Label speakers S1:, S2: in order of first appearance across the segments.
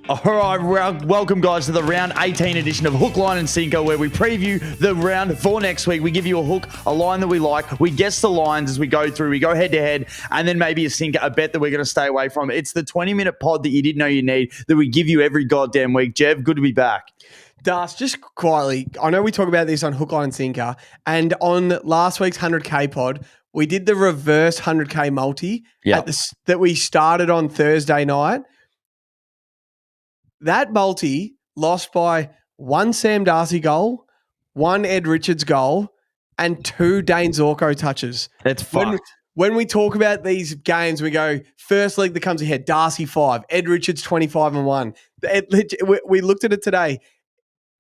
S1: All right, welcome guys to the round 18 edition of Hook, Line and Sinker, where we preview the round for next week. We give you a hook, a line that we like. We guess the lines as we go through. We go head to head, and then maybe a sinker, a bet that we're going to stay away from. It's the 20-minute pod that you didn't know you need that we give you every goddamn week. Jev, good to be back.
S2: Das, just quietly, I know we talk about this on Hook, Line and Sinker, and on last week's 100K pod, we did the reverse 100K multi that we started on Thursday night. That multi lost by one Sam Darcy goal, one Ed Richards goal, and two Dane Zorko touches.
S1: That's fucked.
S2: When we talk about these games, we go, first league that comes ahead, Darcy 5, Ed Richards 25 and 1. We looked at it today.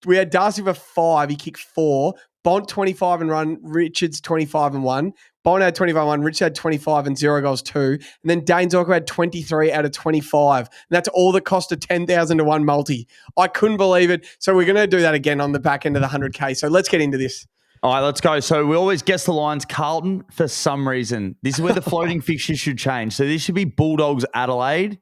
S2: We had Darcy for 5, he kicked 4. Bont 25 and 1, Richards 25 and 1. Bont had 25 and 1, Richards had 25 and 0 goals 2. And then Dane Zorko had 23 out of 25. And that's all that cost a 10,000 to 1 multi. I couldn't believe it. So we're going to do that again on the back end of the 100K. So let's get into this.
S1: All right, let's go. So we always guess the lines. Carlton, for some reason, this is where the floating fixtures should change. So this should be Bulldogs Adelaide,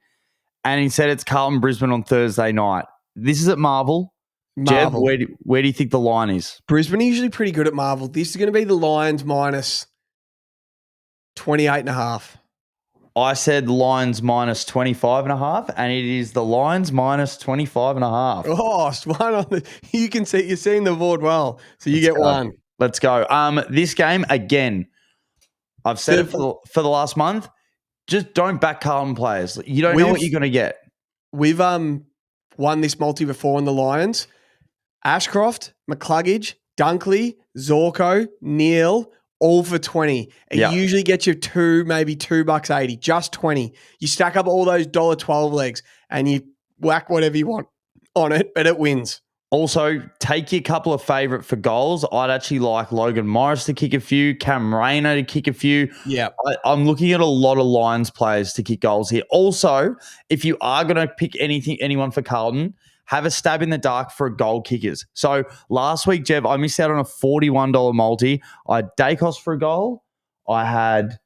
S1: and instead it's Carlton Brisbane on Thursday night. This is at Marvel. Jev, where do you think the line is?
S2: Brisbane are usually pretty good at Marvel. This is going to be the Lions minus 28.5.
S1: I said Lions minus 25.5, and it is the Lions minus 25.5.
S2: Oh, one on the. You can see you're seeing the board well, so you get one.
S1: Let's go. This game again. I've said it for the last month. Just don't back Carlton players. You don't know what you're going to get.
S2: We've won this multi before in the Lions. Ashcroft, McCluggage, Dunkley, Zorko, Neil, all for 20. It usually gets you maybe $2.80, just 20. You stack up all those $1.12 legs and you whack whatever you want on it, but it wins.
S1: Also, take your couple of favourite for goals. I'd actually like Logan Morris to kick a few, Cam Rayner to kick a few.
S2: Yeah.
S1: I'm looking at a lot of Lions players to kick goals here. Also, if you are going to pick anyone for Carlton, have a stab in the dark for goal kickers. So last week, Jev, I missed out on a $41 multi. I had Dacos for a goal. I had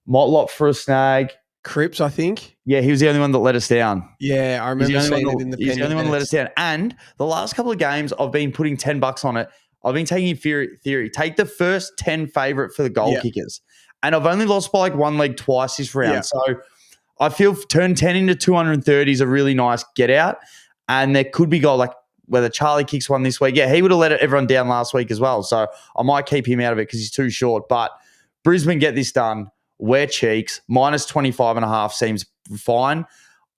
S1: Motlop for a snag.
S2: Cripps, I think.
S1: Yeah, he was the only one that let us down.
S2: Yeah, I remember seeing it in the
S1: He's the only one that let us down. And the last couple of games, I've been putting $10 on it. I've been taking your theory. Take the first 10 favourite for the goal kickers. And I've only lost by like one leg twice this round. Yeah. So I feel turn 10 into 230 is a really nice get out. And there could be goal like whether Charlie kicks one this week. Yeah, he would have let everyone down last week as well. So I might keep him out of it because he's too short. But Brisbane get this done. Wear cheeks. Minus 25.5 seems fine.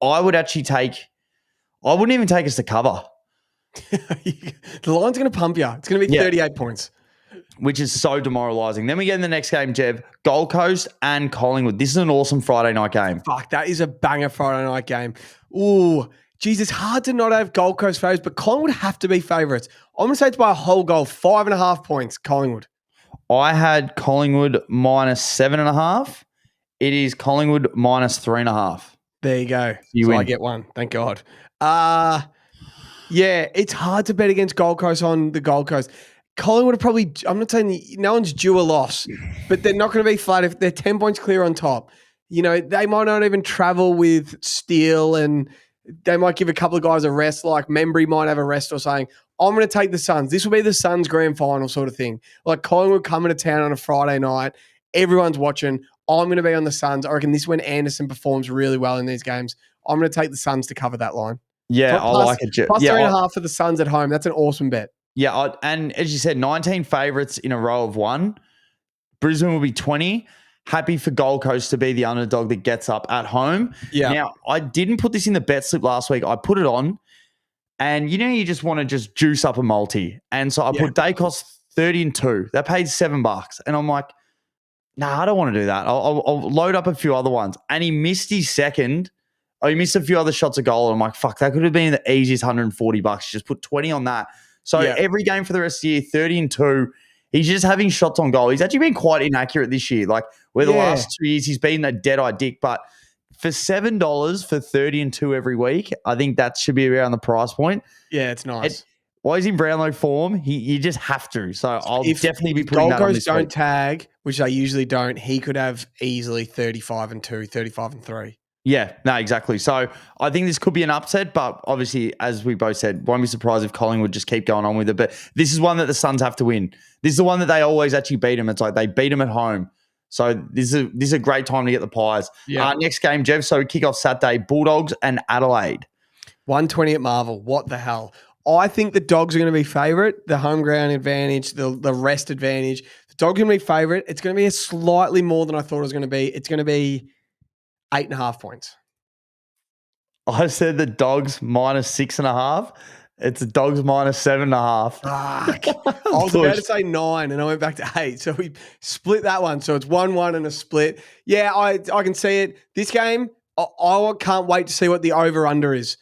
S1: I would actually I wouldn't even take us to cover.
S2: The line's going to pump you. It's going to be 38 points.
S1: Which is so demoralising. Then we get in the next game, Jev, Gold Coast and Collingwood. This is an awesome Friday night game.
S2: Fuck, that is a banger Friday night game. Ooh, geez, it's hard to not have Gold Coast favourites, but Collingwood have to be favourites. I'm going to say it's by a whole goal, 5.5 points, Collingwood.
S1: I had Collingwood minus 7.5. It is Collingwood minus 3.5.
S2: There you go. So I get one. Thank God. Yeah, it's hard to bet against Gold Coast on the Gold Coast. Collingwood are probably, I'm not saying no one's due a loss, but they're not going to be flat if they're 10 points clear on top. You know, they might not even travel with Steele and they might give a couple of guys a rest, like Membry might have a rest or saying, I'm going to take the Suns. This will be the Suns grand final sort of thing. Like Collingwood coming to town on a Friday night. Everyone's watching. I'm going to be on the Suns. I reckon this is when Anderson performs really well in these games. I'm going to take the Suns to cover that line.
S1: Yeah, I like it.
S2: Plus 3.5 for the Suns at home. That's an awesome bet.
S1: Yeah, and as you said, 19 favourites in a row of one. Brisbane will be 20. Happy for Gold Coast to be the underdog that gets up at home.
S2: Yeah.
S1: Now, I didn't put this in the bet slip last week. I put it on, and you just want to just juice up a multi. And so I put Dacos 30 and 2. That paid $7. And I'm like, nah, I don't want to do that. I'll load up a few other ones. And he missed his second. He missed a few other shots of goal. And I'm like, fuck, that could have been the easiest $140. Just put 20 on that. So every game for the rest of the year, 30 and 2. He's just having shots on goal. He's actually been quite inaccurate this year. Like, where the last 2 years he's been a dead-eye dick. But for $7 for 30 and 2 every week, I think that should be around the price point.
S2: Yeah, it's nice.
S1: While he's in Brownlow form, you just have to. So I'll definitely be putting that on this week.
S2: Gold Coast don't tag, which they usually don't, he could have easily 35 and 2, 35 and 3.
S1: Yeah, no, exactly. So I think this could be an upset, but obviously, as we both said, won't be surprised if Collingwood just keep going on with it. But this is one that the Suns have to win. This is the one that they always actually beat them. It's like they beat them at home. So this is a great time to get the Pies.
S2: Yeah.
S1: Next game, Jev. So kick off Saturday, Bulldogs and Adelaide.
S2: 120 at Marvel. What the hell? I think the Dogs are going to be favourite. The home ground advantage, the rest advantage. The Dogs are going to be favourite. It's going to be a slightly more than I thought it was going to be. It's going to be 8.5 points.
S1: I said the Dogs -6.5. It's the Dogs -7.5.
S2: Fuck. I was about to say 9 and I went back to 8. So we split that one. So it's 1-1 and a split. Yeah, I can see it. This game, I can't wait to see what the over-under is.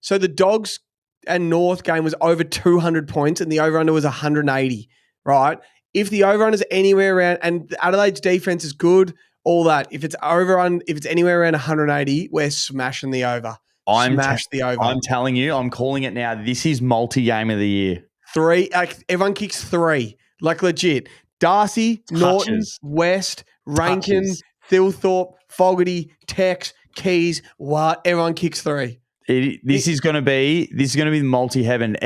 S2: So the Dogs and North game was over 200 points and the over-under was 180, right? If the over-under is anywhere around, and Adelaide's defense is good, all that. If it's anywhere around 180, we're smashing the over. Smash the over.
S1: I'm telling you, I'm calling it now. This is multi-game of the year.
S2: 3. Everyone kicks 3. Like legit. Darcy,
S1: Touches.
S2: Norton, West, Rankin, Thilthorpe, Fogarty, Tex, Keys. What? Everyone kicks 3.
S1: This is going to be multi-heaven.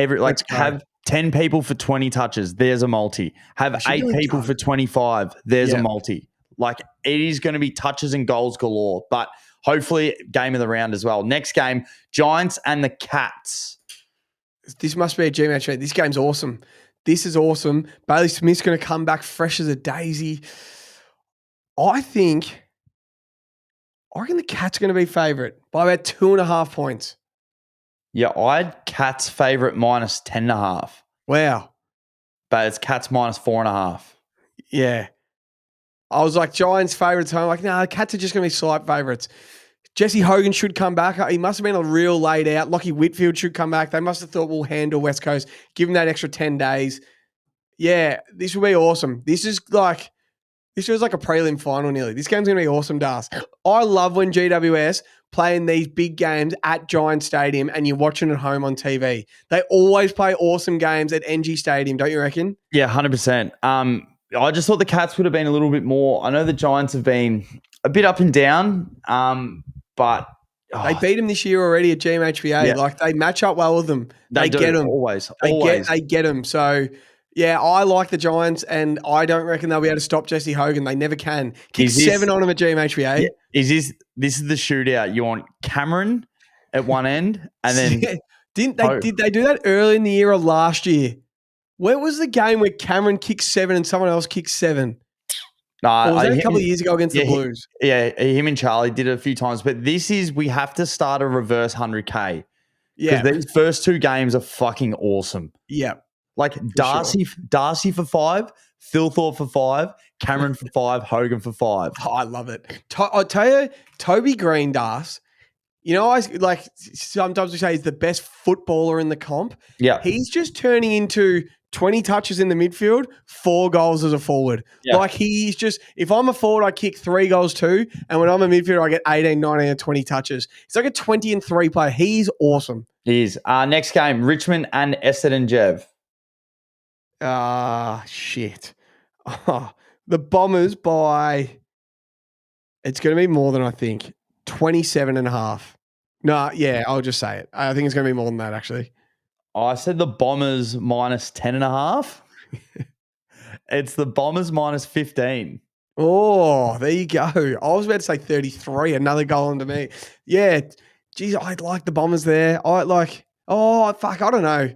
S1: Have 10 people for 20 touches. There's a multi. Have 8 people for 25. There's a multi. Like, it is going to be touches and goals galore, but hopefully game of the round as well. Next game, Giants and the Cats.
S2: This must be a G match. This game's awesome. This is awesome. Bailey Smith's going to come back fresh as a daisy. I reckon the Cats are going to be favourite by about 2.5 points.
S1: Yeah, I had Cats favourite -10.5.
S2: Wow.
S1: But it's Cats -4.5.
S2: Yeah. I was like, Giants favourites home. Like, no, Cats are just going to be slight favourites. Jesse Hogan should come back. He must have been a real laid out. Lockie Whitfield should come back. They must have thought we'll handle West Coast. Give them that extra 10 days. Yeah, this will be awesome. This feels like a prelim final nearly. This game's going to be awesome, Das. I love when GWS playing these big games at Giant Stadium and you're watching at home on TV. They always play awesome games at NG Stadium, don't you reckon?
S1: Yeah, 100%. I just thought the Cats would have been a little bit more. I know the Giants have been a bit up and down, but
S2: they beat them this year already at GMHBA.
S1: Yeah.
S2: Like, they match up well with them. They get them.
S1: Always.
S2: They get them. So, yeah, I like the Giants, and I don't reckon they'll be able to stop Jesse Hogan. They never can. Kick 7 on him at GMHBA.
S1: Yeah, this is the shootout? You want Cameron at one end, and then
S2: did they do that early in the year or last year? Where was the game where Cameron kicked 7 and someone else kicked 7? Or was that a couple of years ago against the Blues?
S1: Him and Charlie did it a few times. But we have to start a reverse 100K.
S2: Yeah.
S1: Because these first 2 games are fucking awesome.
S2: Yeah.
S1: Like Darcy for 5, Thilthorpe for 5, Cameron for 5, Hogan for 5.
S2: Oh, I love it. I'll tell you, Toby Green, Das, you know, sometimes we say he's the best footballer in the comp.
S1: Yeah.
S2: He's just turning into 20 touches in the midfield, 4 goals as a forward. Yeah. Like, he's just, if I'm a forward, I kick 3 goals too. And when I'm a midfielder, I get 18, 19, and 20 touches. He's like a 20 and 3 player. He's awesome.
S1: He is. Next game, Richmond and Essendon Jev.
S2: Shit. The Bombers it's going to be more than I think. 27.5. No, yeah, I'll just say it. I think it's going to be more than that, actually.
S1: I said the Bombers -10.5. It's the Bombers -15.
S2: Oh, there you go. I was about to say 33, another goal into me. Yeah, geez, I like the Bombers there. I don't know.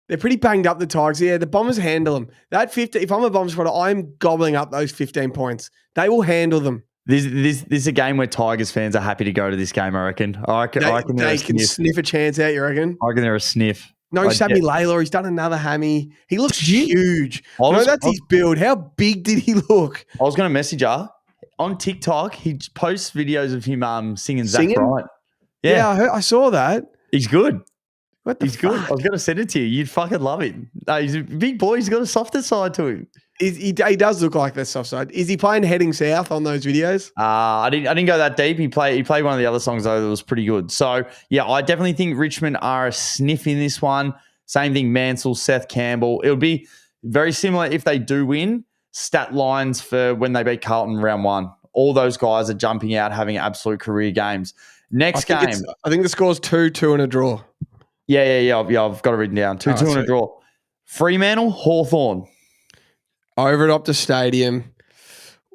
S2: They're pretty banged up, the Tigers. Yeah, the Bombers handle them. That 50. If I'm a Bombers supporter, I'm gobbling up those 15 points. They will handle them.
S1: This is a game where Tigers fans are happy to go to this game, I reckon. I reckon
S2: they can sniff a chance out, you reckon?
S1: I reckon they're a sniff.
S2: No, Sammy Layla, he's done another hammy. He looks huge. That's his build. How big did he look? I
S1: was going to message her. On TikTok, he posts videos of him singing Zach Bryant.
S2: Yeah, I saw that.
S1: He's good.
S2: He's good.
S1: I was going to send it to you. You'd fucking love him. No, he's a big boy. He's got a softer side to him.
S2: He does look like that soft side. Is he playing Heading South on those videos?
S1: I didn't go that deep. He played one of the other songs though that was pretty good. So yeah, I definitely think Richmond are a sniff in this one. Same thing, Mansell, Seth Campbell. It would be very similar if they do win. Stat lines for when they beat Carlton round 1. all those guys are jumping out, having absolute career games. Next game.
S2: I think the score's 2-2 and a draw.
S1: Yeah. I've got it written down. 2-2 and a draw. Fremantle, Hawthorn.
S2: Over at Optus Stadium.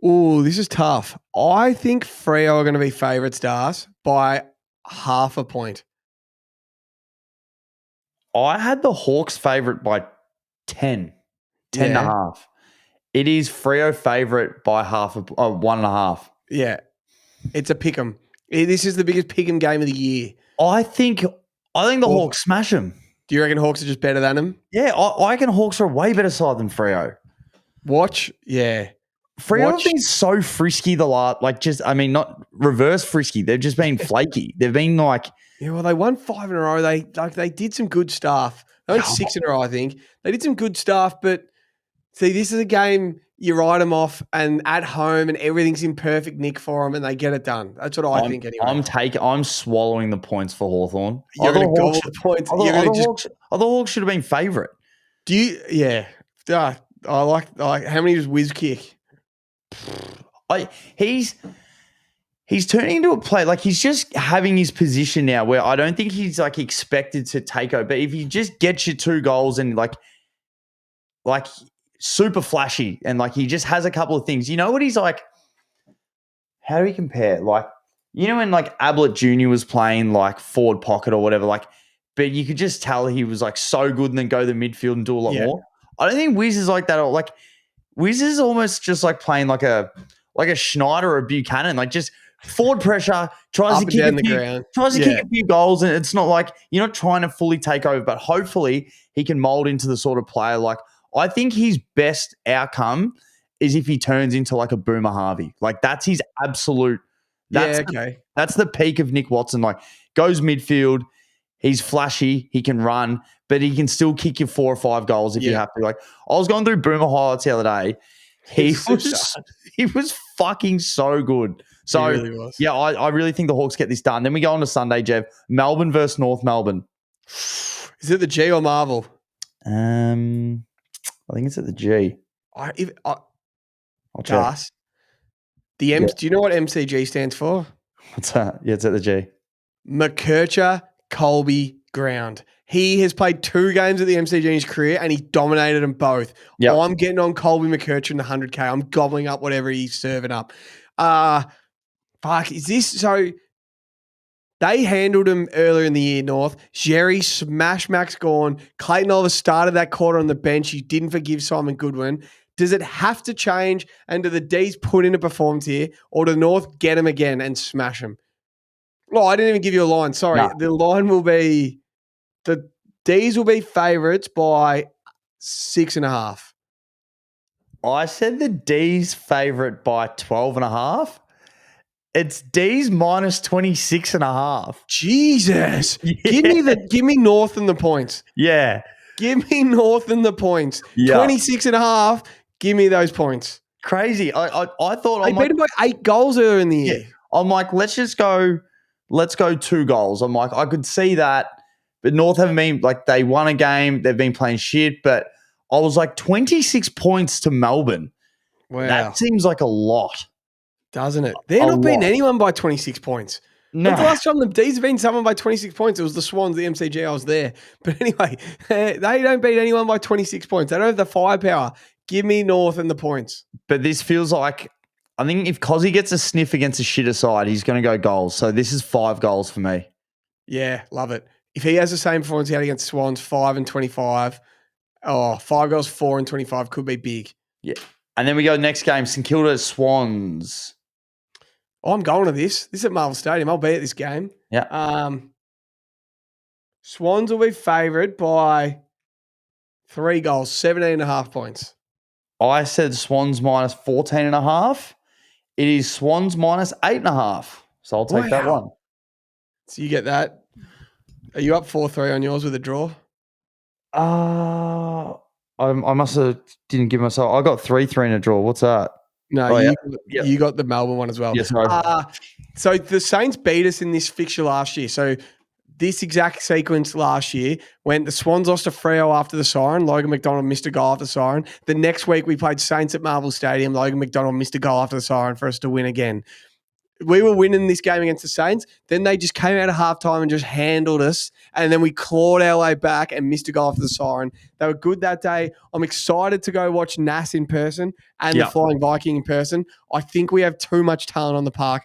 S2: Ooh, this is tough. I think Freo are going to be favourites, Stars, by half a point.
S1: I had the Hawks favourite by 10 and a half. It is Freo favourite by 1.5.
S2: Yeah. It's a pick'em. This is the biggest pick'em game of the year.
S1: I think the Hawks smash them.
S2: Do you reckon Hawks are just better than them?
S1: Yeah, I reckon Hawks are a way better side than Freo. Freo have been so frisky not reverse frisky. They've just been flaky. They've been like...
S2: Yeah, well, they won 5 in a row. They did some good stuff. They won 6 in a row, I think. They did some good stuff, but see, this is a game you write them off and at home and everything's in perfect nick for them and they get it done. That's what I think anyway. I'm swallowing the points for Hawthorn. You're going to gobble the points.
S1: Other Hawks should have been favourite.
S2: Do you? Yeah. I like how many does Wiz kick?
S1: He's turning into a player. Like, he's just having his position now where I don't think he's like expected to take over. But if he just gets you 2 goals and like super flashy and like he just has a couple of things. You know what he's like? How do we compare? Like, you know when like Ablett Jr. was playing like forward pocket or whatever, like, but you could just tell he was like so good and then go to the midfield and do a lot more. I don't think Wiz is like that. Like, Wiz is almost just like playing like a Schneider or a Buchanan, like just forward pressure, tries to kick a few goals, and it's not like you're not trying to fully take over, but hopefully he can mold into the sort of player. Like, I think his best outcome is if he turns into like a Boomer Harvey. Like, that's his absolute. That's the peak of Nick Watson. Like, goes midfield, he's flashy, he can run, but he can still kick you 4 or 5 goals if you have to. Like, I was going through Boomer highlights the other day. He was fucking so good. So, he really was. Yeah, I really think the Hawks get this done. Then we go on to Sunday, Jev. Melbourne versus North Melbourne.
S2: Is it the G or Marvel?
S1: I think it's at the G.
S2: I'll check. Do you know what MCG stands for?
S1: What's that? Yeah, it's at the G.
S2: McKercher Colby Ground. He has played 2 games at the MCG in his career and he dominated them both. Yep. I'm getting on Colby McKercher in the 100K. I'm gobbling up whatever he's serving up. Is this so? They handled him earlier in the year, North. Jerry smash Max Gawn. Clayton Oliver started that quarter on the bench. He didn't forgive Simon Goodwin. Does it have to change? And do the D's put in a performance here? Or do North get him again and smash him? Oh, I didn't even give you a line. Sorry. No. The line will be, the D's will be favourites by 6.5.
S1: I said the D's favourite by 12.5. It's D's minus 26.5.
S2: Jesus. Yeah. Give me North and the points.
S1: Yeah.
S2: Give me North and the points. Yeah. 26.5. Give me those points.
S1: Crazy. I thought
S2: they beat him by 8 goals earlier in the year.
S1: Yeah. I'm like, let's go 2 goals. I'm like, I could see that, but North haven't been like, they won a game, they've been playing shit, but I was like 26 points to Melbourne. Wow. That seems like a lot.
S2: Doesn't it? They're not beating anyone by 26 points. No. When's the last time the D's have been someone by 26 points? It was the Swans, the MCG. I was there. But anyway, they don't beat anyone by 26 points. They don't have the firepower. Give me North and the points.
S1: But this feels like, I think if Cozzy gets a sniff against a shitter side, he's going to go goals. So this is 5 goals for me.
S2: Yeah, love it. If he has the same performance he had against Swans, 5 and 25, 5 goals, 4 and 25 could be big.
S1: Yeah. And then we go next game, St Kilda Swans.
S2: Oh, I'm going to this. This is at Marvel Stadium. I'll be at this game.
S1: Yeah.
S2: Swans will be favoured by 3 goals, 17.5 points.
S1: I said Swans minus 14.5. It is Swans minus 8.5. So I'll take that one.
S2: So you get that. Are you up 4-3 on yours with a draw?
S1: I must have didn't give myself. I got 3-3 in a draw. What's that?
S2: No, you got the Melbourne one as well.
S1: Yes, sorry.
S2: So the Saints beat us in this fixture last year. So this exact sequence last year when the Swans lost to Freo after the siren. Logan McDonald missed a goal after the siren. The next week we played Saints at Marvel Stadium. Logan McDonald missed a goal after the siren for us to win again. We were winning this game against the Saints. Then they just came out of halftime and just handled us. And then we clawed our way back and missed a goal after the siren. They were good that day. I'm excited to go watch Nas in person and the Flying Viking in person. I think we have too much talent on the park.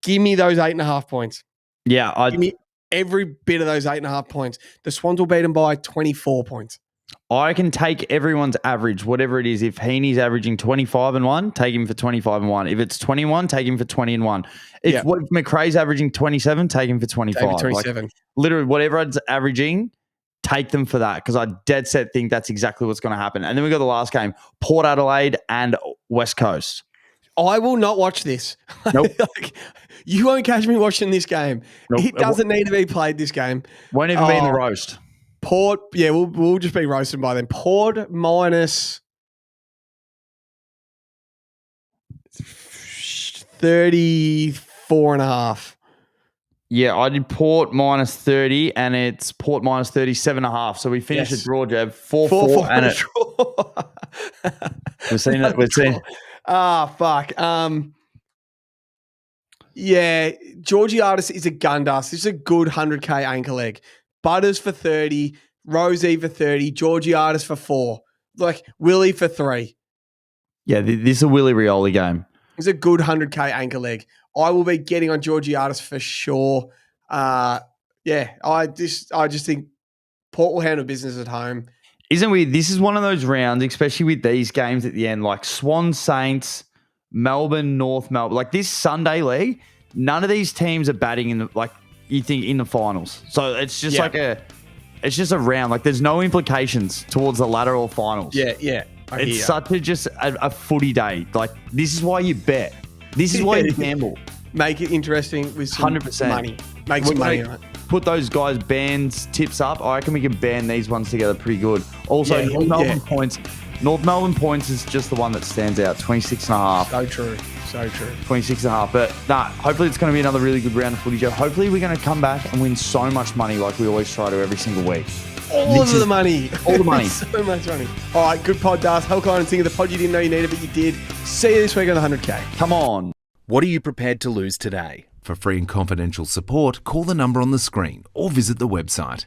S2: Give me those 8.5 points.
S1: Yeah.
S2: Give me every bit of those 8.5 points. The Swans will beat them by 24 points.
S1: I can take everyone's average, whatever it is. If Heaney's averaging 25-1, take him for 25-1. If it's 21, take him for 20-1. If McRae's averaging 27, take him for 25.
S2: Take him for 27.
S1: Like, literally, whatever it's averaging, take them for that because I dead set think that's exactly what's going to happen. And then we got the last game, Port Adelaide and West Coast.
S2: I will not watch this.
S1: Nope.
S2: You won't catch me watching this game. Nope. It doesn't need to be played, this game.
S1: Won't even be in the roast.
S2: Port, we'll just be roasted by them. Port minus 34.5.
S1: Yeah, I did Port minus 30 and it's Port minus 37.5. So we finished a draw, Jev. 4-4 and it. We've seen it. We've seen.
S2: Fuck. Yeah, Georgiades is a gun dust. This is a good 100K anchor leg. Butters for 30, Rosie for 30, Georgiades for 4. Like, Willie for 3.
S1: Yeah, this is a Willie Rioli game.
S2: It's a good 100K anchor leg. I will be getting on Georgiades for sure. I just think Port will handle business at home.
S1: Isn't weird? This is one of those rounds, especially with these games at the end, like Swan Saints, Melbourne, North Melbourne. Like this Sunday league, none of these teams are batting in the you think in the finals. So it's just it's just a round. Like there's no implications towards the lateral finals.
S2: Yeah.
S1: It's such a footy day. Like this is why you bet. This is why you gamble.
S2: Make it interesting with some 100% money. Make some money on it.
S1: Put those guys' bands tips up. I reckon we can band these ones together pretty good. Also, North Melbourne points. North Melbourne points is just the one that stands out. 26.5.
S2: So true.
S1: 26.5. But hopefully it's going to be another really good round of footy, Joe. Hopefully we're going to come back and win so much money like we always try to every single week.
S2: All the money.
S1: All the money.
S2: So much money. All right, good pod, Das. Hellkine and Singer, the pod you didn't know you needed, but you did. See you this week on the 100K.
S1: Come on.
S3: What are you prepared to lose today? For free and confidential support, call the number on the screen or visit the website.